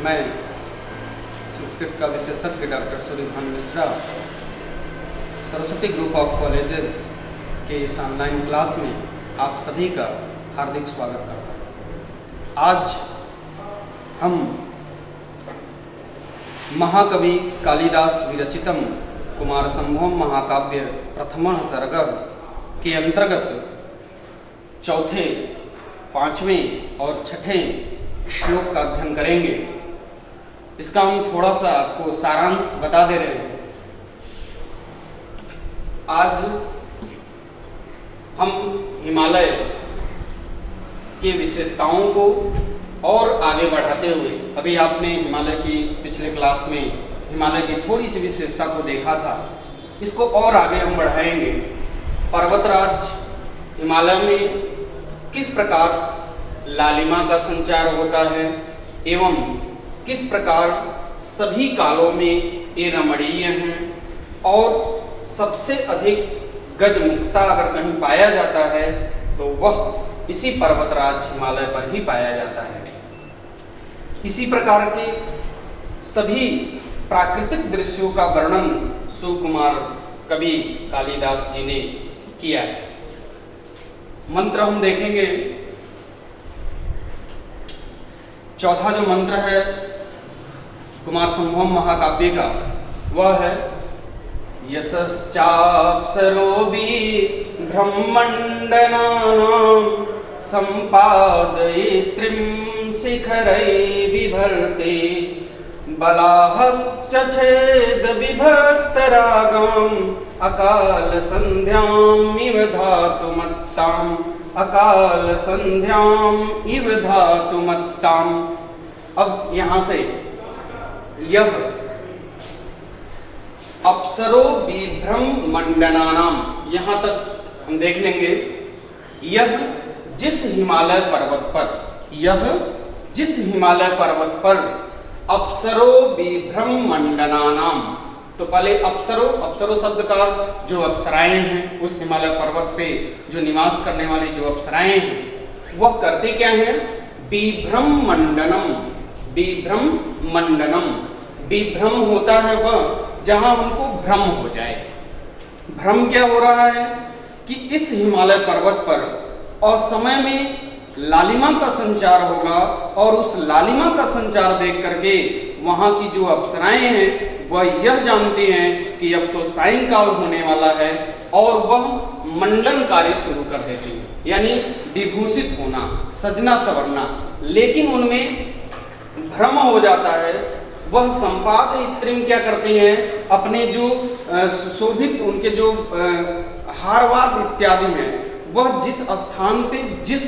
मैं संस्कृत का विशेषज्ञ doctor Suryabhan Mishra Saraswati group of colleges के इस ऑनलाइन क्लास में आप सभी का हार्दिक स्वागत करता हूँ। आज हम महाकवि कालिदास विरचितम कुमारसंभवम महाकाव्य प्रथमः सर्गः के अंतर्गत चौथे, पांचवें और छठें श्लोक का अध्ययन करेंगे। इसका हम थोड़ा सा आपको सारांश बता दे रहे हैं। आज हम हिमालय की विशेषताओं को और आगे बढ़ाते हुए, अभी आपने हिमालय की पिछले क्लास में हिमालय की थोड़ी सी विशेषता को देखा था, इसको और आगे हम बढ़ाएंगे। पर्वतराज हिमालय में किस प्रकार लालिमा का संचार होता है एवं किस प्रकार सभी कालों में ये रमणीय हैं और सबसे अधिक गजमुक्ता अगर कहीं पाया जाता है तो वह इसी पर्वतराज हिमालय पर ही पाया जाता है। इसी प्रकार के सभी प्राकृतिक दृश्यों का वर्णन सुकुमार कवि कालिदास जी ने किया है। मंत्र हम देखेंगे। चौथा जो मंत्र है कुमारसंभवम महाकाव्य का, वह है यशश्चाप्सरोऽपि ब्रह्मण्डनानां सम्पादयित्रीं शिखरैः बिभर्ति बलाहः चछेद विभक्तरागाम् अकालसन्ध्याम् इव धातुमत्ताम् अकालसन्ध्याम् इव धातुमत्ताम्। अब यहां से यह अप्सरो बिभ्रम मंडनानाम, यहां तक हम देख लेंगे। यह जिस हिमालय पर्वत पर अप्सरो बिभ्रम मंडनानाम, तो पहले अप्सरो शब्द का अर्थ जो अप्सराएं हैं, उस हिमालय पर्वत पे जो निवास करने वाली जो अप्सराएं हैं वह करते क्या हैं? बिभ्रम मंडनम। विभ्रम होता है वह जहां हमको भ्रम हो जाए। भ्रम क्या हो रहा है कि इस हिमालय पर्वत पर और समय में लालिमा का संचार होगा और उस लालिमा का संचार देख करके वहां की जो अप्सराएं हैं वह यह जानती हैं कि अब तो सायंकाल होने वाला है और वह मंडन कार्य शुरू कर देती है, यानी विभूषित होना, सजना संवरना। लेकिन उनमें भ्रम हो जाता है। वह संपादयित्रीं क्या करती हैं? अपने जो सुशोभित उनके जो हारवाद इत्यादि हैं, वह जिस स्थान पे जिस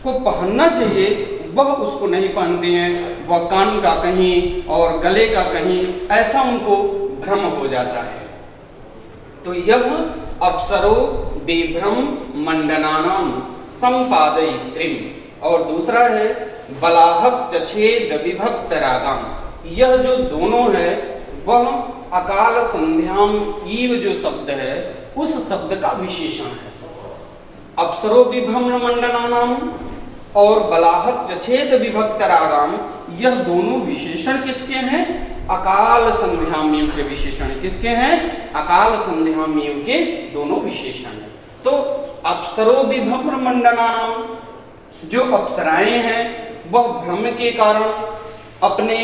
को पहनना चाहिए वह उसको नहीं पहनती हैं। वह कान का कहीं और गले का कहीं, ऐसा उनको भ्रम हो जाता है। तो यह अप्सरो बिभ्रम मंडनानाम संपादयित्रीं। और दूसरा है बलाहक चछेद विभक्त रागाम। यह जो दोनों है वह अकाल संध्याम ईव जो शब्द है उस शब्द का विशेषण है। अप्सरो बिभ्रम मंडनानाम और बलाहक चछेद विभक्त रागाम, यह दोनों विशेषण किसके हैं? अकाल संध्यामयु के विशेषण। किसके हैं? अकाल संध्यामयु के दोनों विशेषण हैं। तो अप्सरो बिभ्रम मंडनानाम, जो अप्सराएं हैं वह भ्रम के कारण अपने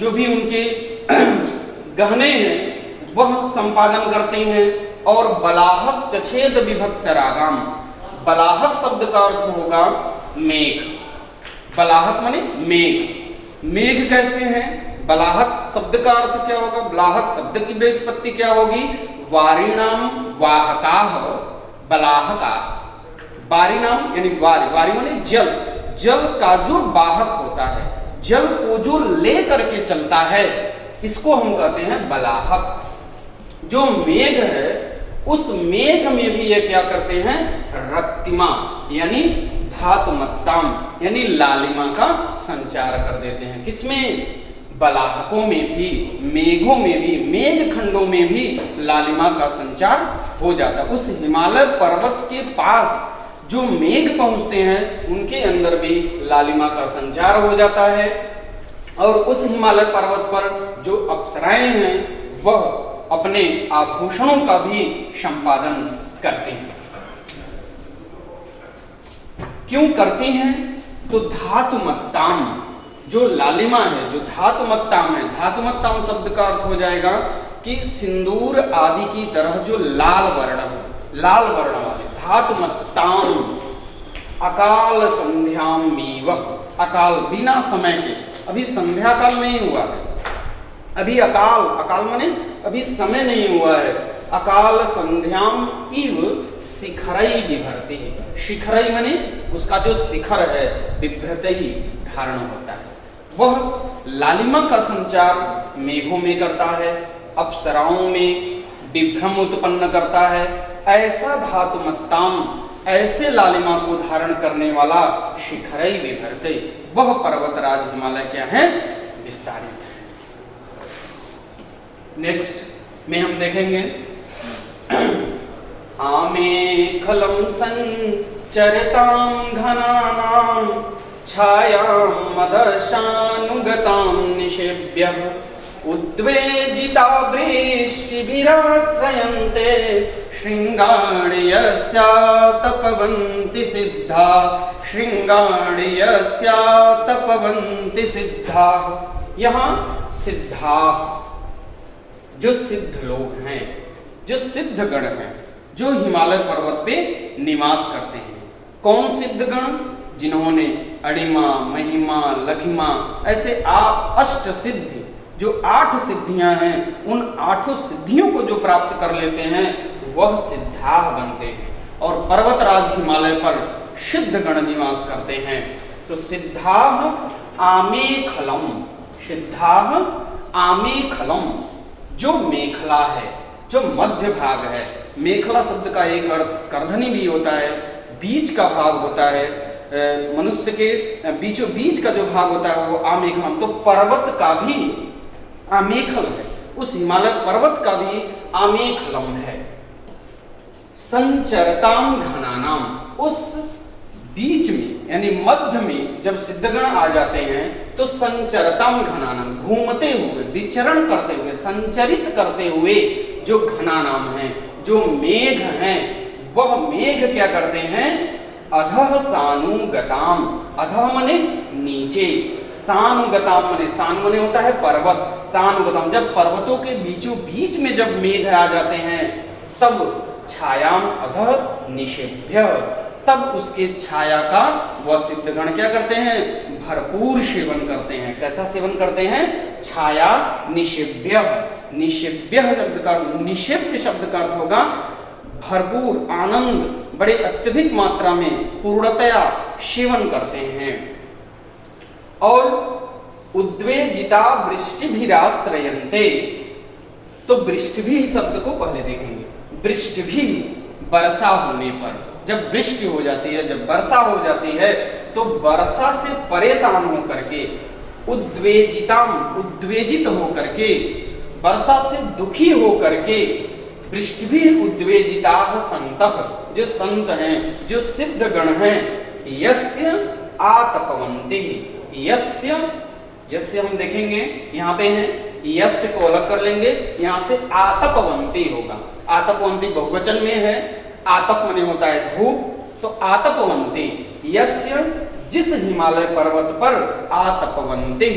जो भी उनके गहने हैं वह संपादन करती हैं। और बलाहक चछेद विभक्त रागाम, बलाहक शब्द का अर्थ होगा मेघ। बलाहक माने मेघ। मेघ कैसे हैं? बलाहक शब्द का अर्थ क्या होगा? बलाहक शब्द की व्युत्पत्ति क्या होगी? वारिणाम वाहकाः बलाहकाः। वारिणाम यानी वारी माने जल, जल का जो वाहक होता है, जल को जो ले करके चलता है, इसको हम कहते हैं बलाहक। जो मेघ है उस मेघ में भी ये क्या करते हैं? रक्तिमा यानी धातुमत्ताम यानी लालिमा का संचार कर देते हैं। किसमें? बलाहकों में भी, मेघों में भी, मेघ खंडों में भी लालिमा का संचार हो जाता है। उस हिमालय पर्वत के पास जो मेघ पहुंचते हैं उनके अंदर भी लालिमा का संचार हो जाता है। और उस हिमालय पर्वत पर जो अप्सराएं हैं वह अपने आभूषणों का भी संपादन करती हैं। क्यों करती हैं? तो धातुमत्ताम, जो लालिमा है, जो धातुमत्ताम है, धातुमत्ताम शब्द का अर्थ हो जाएगा कि सिंदूर आदि की तरह जो लाल वर्ण वाले, धातुमत्ताम अकाल संध्याम मीवह, अकाल बिना समय के, अभी संध्या काल नहीं हुआ है, अभी अकाल माने अभी समय नहीं हुआ है। अकाल संध्याम इव शिखरई बिभरती, शिखरई माने उसका जो शिखर है, बिभ्रतई धारण होता है। वह लालिमा का संचार मेघों में करता है, अप्सराओं में विभ्रम उत्पन्न करता है। ऐसा धातुमत्ताम, ऐसे लालिमा को धारण करने वाला शिखरई बिभरते, वह पर्वतराज हिमालय क्या है? विस्तारित है। नेक्स्ट में हम देखेंगे आमेखलम संचरतां घनानां छायां मदशानुगतां निषेव्यः उद्वेजिता वृष्टिभिराश्रयन्ते शृंगाणि यस्या तपवन्ति सिद्धा, शृंगाणि यस्या तपवन्ति सिद्धा। यहाँ सिद्धा जो सिद्ध लोग हैं, जो सिद्ध गण हैं, जो हिमालय पर्वत पे निवास करते हैं। कौन सिद्ध गण? जिन्होंने अणिमा, महिमा, लघिमा ऐसे अष्ट सिद्धि, जो 8 सिद्धियां हैं, उन 8 सिद्धियों को जो प्राप्त कर लेते हैं वह सिद्धाह बनते हैं। और पर्वतराज हिमालय पर सिद्ध गण निवास करते हैं। तो सिद्धाह आमेखलम, सिद्धाह आमेखलम, जो मेखला है, जो मध्य भाग है। मेखला शब्द का एक अर्थ करधनी भी होता है, बीच का भाग होता है, मनुष्य के बीचों बीच का जो भाग होता है वो आमेखलम। तो पर्वत का भी आमेखल है, उस हिमालय पर्वत का भी आमेखलम है। संचरताम घनानाम, उस बीच में यानी मध्य में जब सिद्धगण आ जाते हैं तो संचरताम घनानाम, घूमते हुए, विचरण करते हुए, संचरित करते हुए जो घनानाम हैं, जो मेघ हैं, वह मेघ क्या करते हैं? अधः सानुगताम, अधः मने नीचे, सानुगताम मने, सानु मने होता है पर्वत, सानुगताम जब पर्वतों के बीचों बीच में जब मेघ आ जाते हैं तब छायाम अधः निषेभ्य, तब उसके छाया का वह सिद्धगण क्या करते हैं? भरपूर सेवन करते हैं। कैसा सेवन करते हैं? छाया निषेभ्य, निषेभ्य शब्द का, निषेभ्य शब्द का अर्थ होगा भरपूर, आनंद, बड़े अत्यधिक मात्रा में पूर्णतया सेवन करते हैं। और उद्वेजिता वृष्टिभिराश्रयन्ते, तो वृष्टिभि शब्द को पहले देखेंगे। वृष्टिभि वर्षा होने पर, जब वृष्टि हो जाती है, जब वर्षा हो जाती है तो वर्षा से परेशान होकर के, उद्वेजिताम, उद्वेजित होकर के, वर्षा से दुखी होकर के, वृष्टिभि उद्वेजिता संतः, जो संत हैं, जो सिद्ध गण हैं, यस्य आतपवन्ति, यस्य, यस्य हम देखेंगे यहाँ पे है, यस्य को अलग कर लेंगे, यहाँ से आतपवन्ति होगा। आतपवन्ति बहुवचन में है, आतप मने होता है धूप, तो आतपवन्ति यस्य, जिस हिमालय पर्वत पर आतपवन्ति,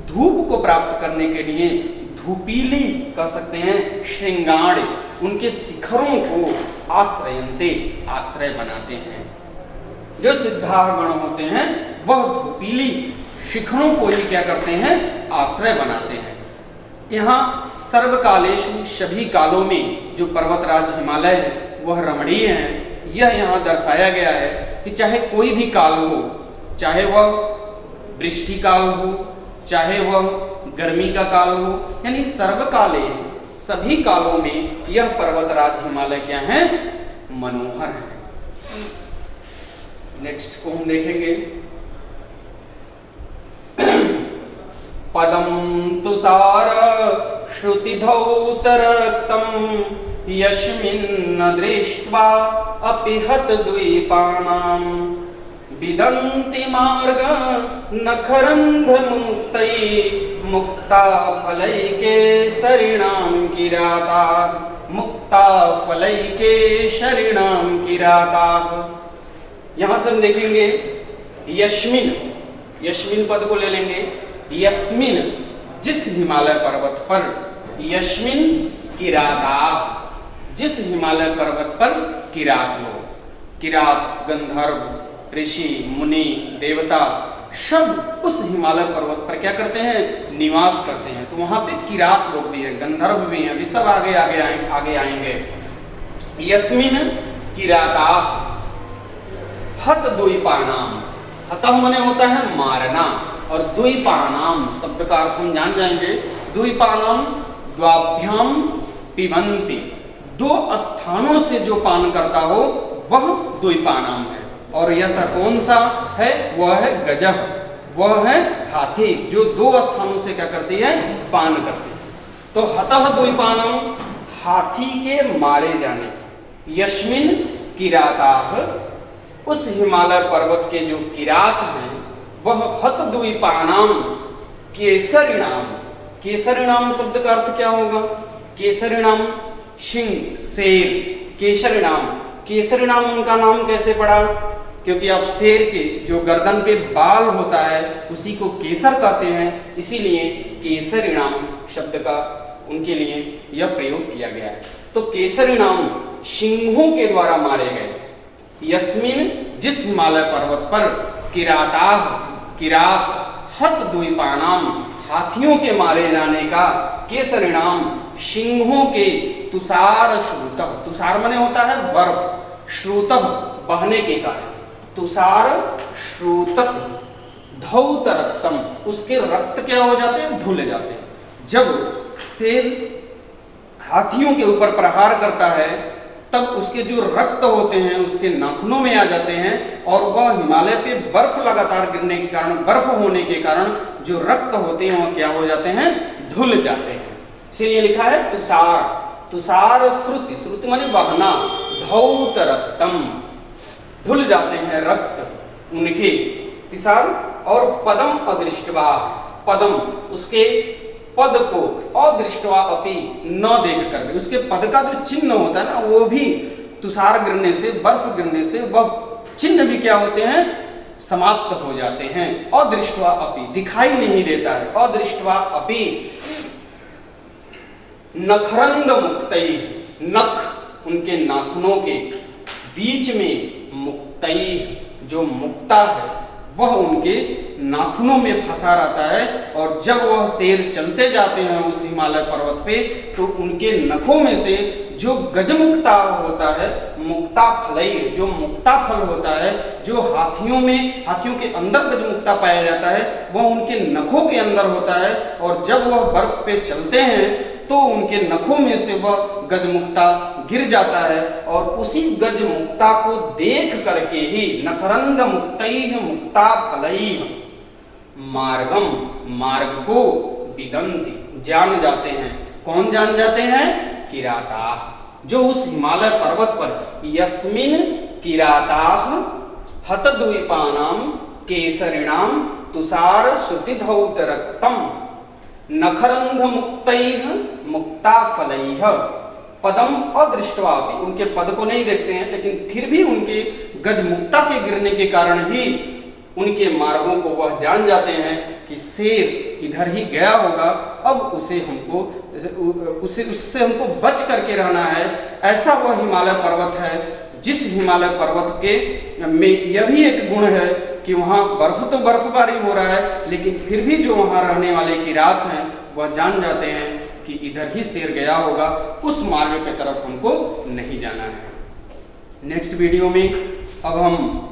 धूप को प्राप्त करने के लिए धूपीली कह सकते हैं, श्रृंगार, उनके शिखरों को आश्रयन्ते, आश्रय बनाते हैं। जो सिद्धाह गण होते हैं वह धूपीली शिखरों को ही क्या करते हैं? आश्रय बनाते हैं। यहाँ सर्वकालेषु, सभी कालों में जो पर्वतराज हिमालय है वह रमणीय है। यह यहाँ दर्शाया गया है कि चाहे कोई भी काल हो, चाहे वह वृष्टि काल हो, चाहे वह गर्मी का काल हो, यानी सर्वकाले, सभी कालों में यह पर्वतराज हिमालय क्या है? मनोहर है। नेक्स्ट को हम देखेंगे, पदम तुषार श्रुतिधौतरक्तम यस्मिन् दृष्ट्वा अपि हतद्वीपानां विदन्ति मार्ग नखरन्ध्रमुक्तैः मुक्ता फलैके शरीणां किराता मुक्ता फलैके शरीणां किराता। यहां से हम देखेंगे यस्मिन, यस्मिन पद को ले लेंगे। यस्मिन जिस हिमालय पर्वत पर, यस्मिन किराता जिस हिमालय पर्वत पर किरात लोग, किरात गंधर्व ऋषि मुनि देवता सब उस हिमालय पर्वत पर क्या करते हैं, निवास करते हैं। तो वहां पे किरात लोग भी हैं, गंधर्व भी हैं, वे सब आगे आगे आएंगे। यस्मिन किराता हत द्वीपानाम, हतः मने होता है मारना, और द्वीपानाम शब्द का अर्थ हम जान जाएंगे। द्वीपानाम द्वाभ्याम पिबंती, दो स्थानों से जो पान करता हो वह द्वीपानाम है। और यह कौन सा है, वह है गजह, वह है हाथी, जो दो स्थानों से क्या करती है, पान करती है। तो हतः द्वीपानाम हाथी के मारे जाने, यस्मिन किराताः उस हिमालय पर्वत के जो किरात हैं वह हत द्वीपानाम केसरिणाम, केसरिणाम शब्द का अर्थ क्या होगा, केसरिणाम सिंह शेर, केसरिणाम, केसरिणाम उनका नाम कैसे पड़ा, क्योंकि आप शेर के जो गर्दन पे बाल होता है उसी को केसर कहते हैं, इसीलिए केसरिणाम शब्द का उनके लिए यह प्रयोग किया गया है। तो केसरिणाम सिंहों के द्वारा मारे गए। यस्मिन जिस हिमालय पर्वत पर किराताः किरात हत द्वीपानाम हाथियों के मारे जाने का, केसरिणाम सिंहों के, तुषार श्रुतः, तुषार माने होता है बर्फ, श्रुतः बहने के कारण, तुषार श्रुतः धौत रक्तम उसके रक्त क्या हो जाते हैं, धुल जाते हैं। जब शेर हाथियों के ऊपर प्रहार करता है तब उसके जो रक्त होते हैं उसके नाखूनों में आ जाते हैं, और वह हिमालय पे बर्फ लगातार गिरने के कारण, बर्फ होने के कारण जो रक्त होते हैं वह क्या हो जाते हैं, धुल जाते हैं। इसीलिए लिखा है तुषार, तुषार श्रुति, श्रुति माने बहना, धौत रक्तम धुल जाते हैं रक्त उनके, तुषार। और पदम अदृष्टवा, पदम उसके पद को, अदृष्टवा अपि न देख कर भी, उसके पद का जो चिन्ह होता है ना वो भी तुषार गिरने से, बर्फ गिरने से वह चिन्ह भी क्या होते हैं, समाप्त हो जाते हैं। अदृष्टवा अपि दिखाई नहीं देता है, अदृष्टवा अपि नखरंद मुक्तई, नख उनके नाखूनों के बीच में, मुक्तई जो मुक्ता है वह उनके नाखूनों में फंसा रहता है। और जब वह शेर चलते जाते हैं उस हिमालय पर्वत पे तो उनके नखों में से जो गजमुक्ता होता है, मुक्ता फलई जो मुक्ता फल होता है, जो हाथियों में, हाथियों के अंदर गजमुक्ता पाया जाता है वह उनके नखों के अंदर होता है। और जब वह बर्फ पे चलते हैं तो उनके नखों में से वह गजमुक्ता गिर जाता है, और उसी गजमुक्ता को देख करके ही नखरंद मुक्तैः मुक्ता फलैः मार्गम, मार्ग को विदन्ति जान जाते हैं। कौन जान जाते हैं, किराता, जो उस हिमालय पर्वत पर यस्मिन किराताः हतद्वीपानां केसरिणां तुषार श्रुतिधौत रक्तम नखरंध मुक्तैः मुक्ता फलैः पदम अदृष्टवा, उनके पद को नहीं देखते हैं लेकिन फिर भी उनके गजमुक्ता के गिरने के कारण ही उनके मार्गों को वह जान जाते हैं कि शेर इधर ही गया होगा, अब उसे हमको उससे हमको बच करके रहना है। ऐसा वह हिमालय पर्वत है जिस हिमालय पर्वत के में यह भी एक गुण है कि वहाँ बर्फ तो बर्फबारी हो रहा है लेकिन फिर भी जो वहाँ रहने वाले किरात हैं वह जान जाते हैं कि इधर ही शेर गया होगा, उस मार्ग की तरफ हमको नहीं जाना है। नेक्स्ट वीडियो में अब हम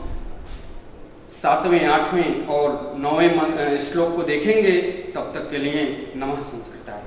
7वें, 8वें और 9वें श्लोक को देखेंगे। तब तक के लिए नमः संस्कृताय।